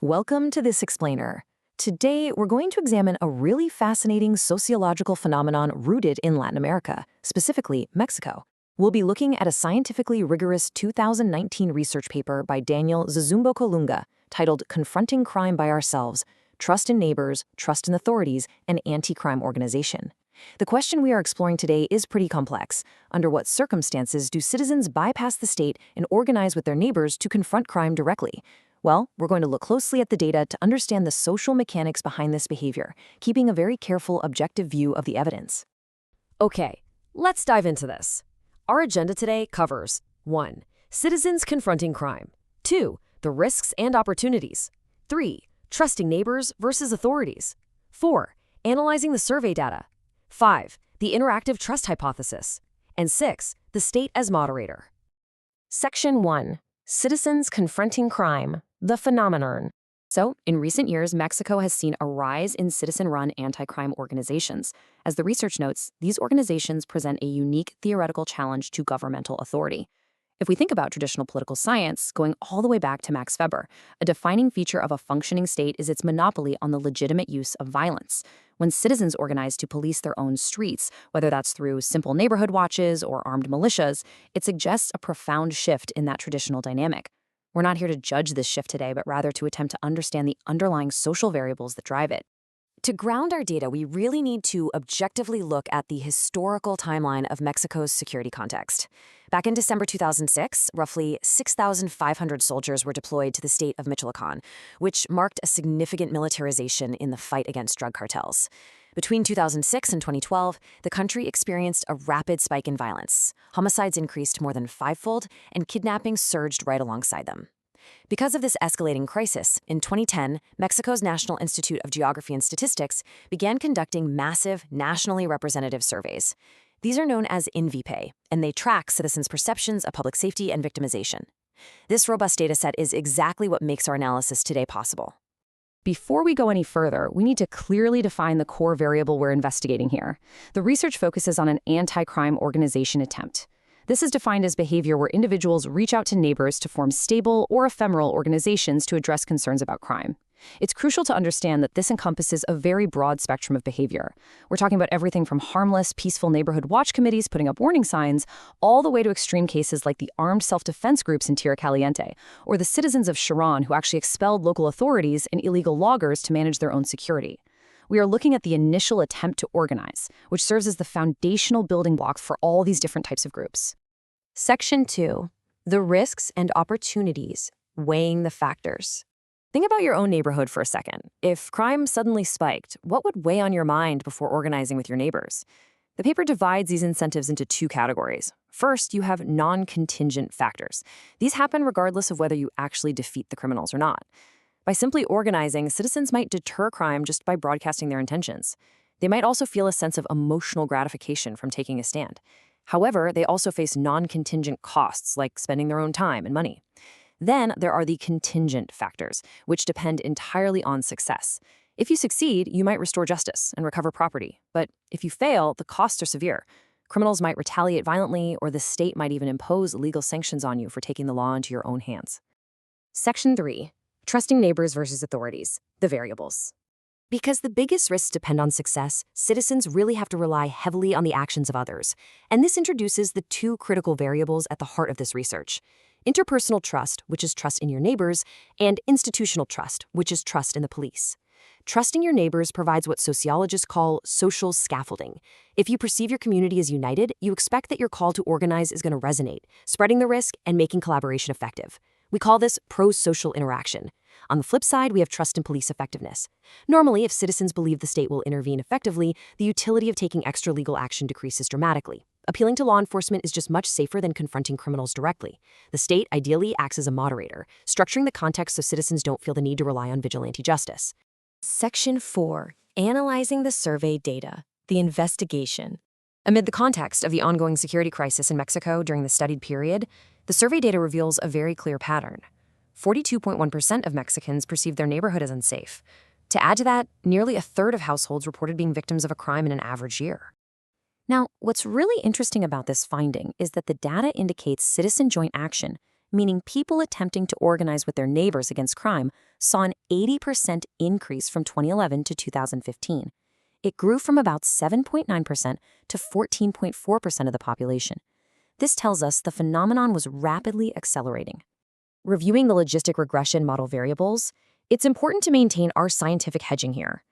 Welcome to This Explainer. Today, we're going to examine a really fascinating sociological phenomenon rooted in Latin America, specifically Mexico. We'll be looking at a scientifically rigorous 2019 research paper by Daniel Zizumbo-Colunga titled Confronting Crime by Ourselves: Trust in Neighbors, Trust in Authorities, and Anti-Crime Organization. The question we are exploring today is pretty complex. Under what circumstances do citizens bypass the state and organize with their neighbors to confront crime directly? Well, we're going to look closely at the data to understand the social mechanics behind this behavior, keeping a very careful, objective view of the evidence. Okay, let's dive into this. Our agenda today covers 1. Citizens confronting crime. 2. The risks and opportunities. 3. Trusting neighbors versus authorities. 4. Analyzing the survey data. 5. The interactive trust hypothesis. And 6. The state as moderator. Section 1. Citizens confronting crime, the phenomenon. So, in recent years, Mexico has seen a rise in citizen-run anti-crime organizations. As the research notes, these organizations present a unique theoretical challenge to governmental authority. If we think about traditional political science, going all the way back to Max Weber, a defining feature of a functioning state is its monopoly on the legitimate use of violence. When citizens organize to police their own streets, whether that's through simple neighborhood watches or armed militias, it suggests a profound shift in that traditional dynamic. We're not here to judge this shift today, but rather to attempt to understand the underlying social variables that drive it. To ground our data, we really need to objectively look at the historical timeline of Mexico's security context. Back in December 2006, roughly 6,500 soldiers were deployed to the state of Michoacan, which marked a significant militarization in the fight against drug cartels. Between 2006 and 2012, the country experienced a rapid spike in violence. Homicides increased more than fivefold, and kidnappings surged right alongside them. Because of this escalating crisis, in 2010, Mexico's National Institute of Geography and Statistics began conducting massive, nationally representative surveys. These are known as ENVIPE, and they track citizens' perceptions of public safety and victimization. This robust dataset is exactly what makes our analysis today possible. Before we go any further, we need to clearly define the core variable we're investigating here. The research focuses on an anti-crime organization attempt. This is defined as behavior where individuals reach out to neighbors to form stable or ephemeral organizations to address concerns about crime. It's crucial to understand that this encompasses a very broad spectrum of behavior. We're talking about everything from harmless, peaceful neighborhood watch committees putting up warning signs, all the way to extreme cases like the armed self-defense groups in Tierra Caliente, or the citizens of Chiron who actually expelled local authorities and illegal loggers to manage their own security. We are looking at the initial attempt to organize, which serves as the foundational building block for all these different types of groups. Section 2. The risks and opportunities, weighing the factors. Think about your own neighborhood for a second. If crime suddenly spiked, what would weigh on your mind before organizing with your neighbors? The paper divides these incentives into two categories. First, you have non-contingent factors. These happen regardless of whether you actually defeat the criminals or not. By simply organizing, citizens might deter crime just by broadcasting their intentions. They might also feel a sense of emotional gratification from taking a stand. However, they also face non-contingent costs like spending their own time and money. Then there are the contingent factors, which depend entirely on success. If you succeed, you might restore justice and recover property. But if you fail, the costs are severe. Criminals might retaliate violently, or the state might even impose legal sanctions on you for taking the law into your own hands. Section 3. Trusting neighbors versus authorities, the variables. Because the biggest risks depend on success, citizens really have to rely heavily on the actions of others. And this introduces the two critical variables at the heart of this research: interpersonal trust, which is trust in your neighbors, and institutional trust, which is trust in the police. Trusting your neighbors provides what sociologists call social scaffolding. If you perceive your community as united, you expect that your call to organize is going to resonate, spreading the risk and making collaboration effective. We call this pro-social interaction. On the flip side, we have trust in police effectiveness. Normally, if citizens believe the state will intervene effectively, the utility of taking extra legal action decreases dramatically. Appealing to law enforcement is just much safer than confronting criminals directly. The state ideally acts as a moderator, structuring the context so citizens don't feel the need to rely on vigilante justice. Section 4. Analyzing the survey data, the investigation. Amid the context of the ongoing security crisis in Mexico during the studied period, the survey data reveals a very clear pattern. 42.1% of Mexicans perceive their neighborhood as unsafe. To add to that, nearly a third of households reported being victims of a crime in an average year. Now, what's really interesting about this finding is that the data indicates citizen joint action, meaning people attempting to organize with their neighbors against crime, saw an 80% increase from 2011 to 2015. It grew from about 7.9% to 14.4% of the population. This tells us the phenomenon was rapidly accelerating. Reviewing the logistic regression model variables, it's important to maintain our scientific hedging here.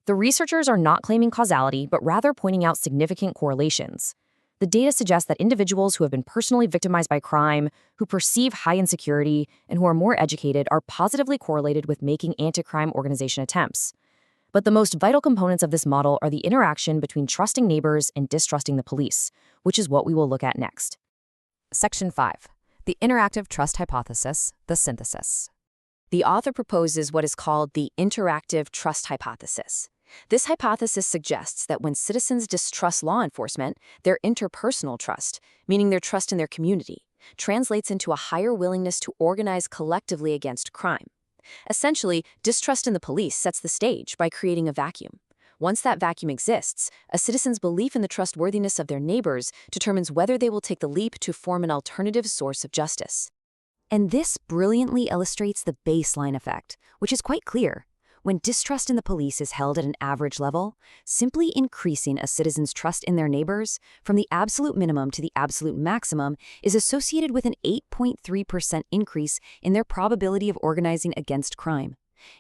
The researchers are not claiming causality, but rather pointing out significant correlations. The data suggests that individuals who have been personally victimized by crime, who perceive high insecurity, and who are more educated are positively correlated with making anti-crime organization attempts. But the most vital components of this model are the interaction between trusting neighbors and distrusting the police, which is what we will look at next. Section 5. The interactive trust hypothesis, the synthesis. The author proposes what is called the interactive trust hypothesis. This hypothesis suggests that when citizens distrust law enforcement, their interpersonal trust, meaning their trust in their community, translates into a higher willingness to organize collectively against crime. Essentially, distrust in the police sets the stage by creating a vacuum. Once that vacuum exists, a citizen's belief in the trustworthiness of their neighbors determines whether they will take the leap to form an alternative source of justice. And this brilliantly illustrates the baseline effect, which is quite clear. When distrust in the police is held at an average level, simply increasing a citizen's trust in their neighbors from the absolute minimum to the absolute maximum is associated with an 8.3% increase in their probability of organizing against crime.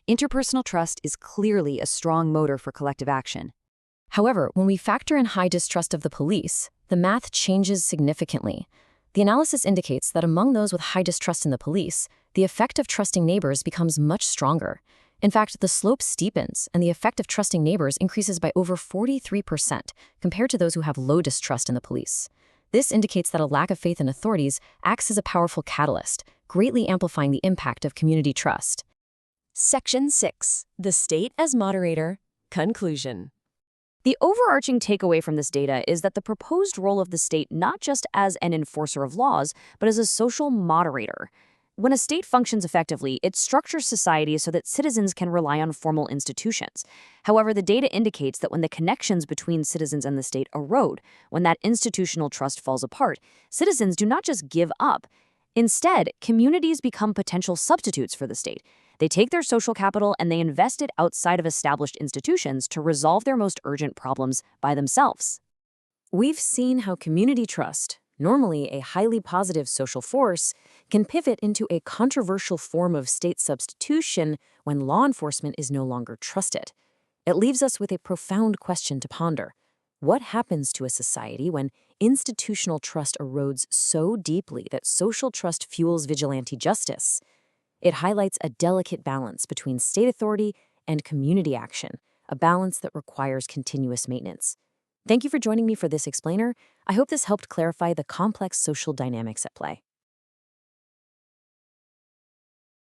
Interpersonal trust is clearly a strong motor for collective action. However, when we factor in high distrust of the police, the math changes significantly. The analysis indicates that among those with high distrust in the police, the effect of trusting neighbors becomes much stronger. In fact, the slope steepens, and the effect of trusting neighbors increases by over 43% compared to those who have low distrust in the police. This indicates that a lack of faith in authorities acts as a powerful catalyst, greatly amplifying the impact of community trust. Section 6. The State as Moderator. Conclusion. The overarching takeaway from this data is that the proposed role of the state not just as an enforcer of laws, but as a social moderator. When a state functions effectively, it structures society so that citizens can rely on formal institutions. However, the data indicates that when the connections between citizens and the state erode, when that institutional trust falls apart, citizens do not just give up. Instead, communities become potential substitutes for the state. They take their social capital and they invest it outside of established institutions to resolve their most urgent problems by themselves. We've seen how community trust, normally a highly positive social force, can pivot into a controversial form of state substitution when law enforcement is no longer trusted. It leaves us with a profound question to ponder. What happens to a society when institutional trust erodes so deeply that social trust fuels vigilante justice? It highlights a delicate balance between state authority and community action, a balance that requires continuous maintenance. Thank you for joining me for this explainer. I hope this helped clarify the complex social dynamics at play.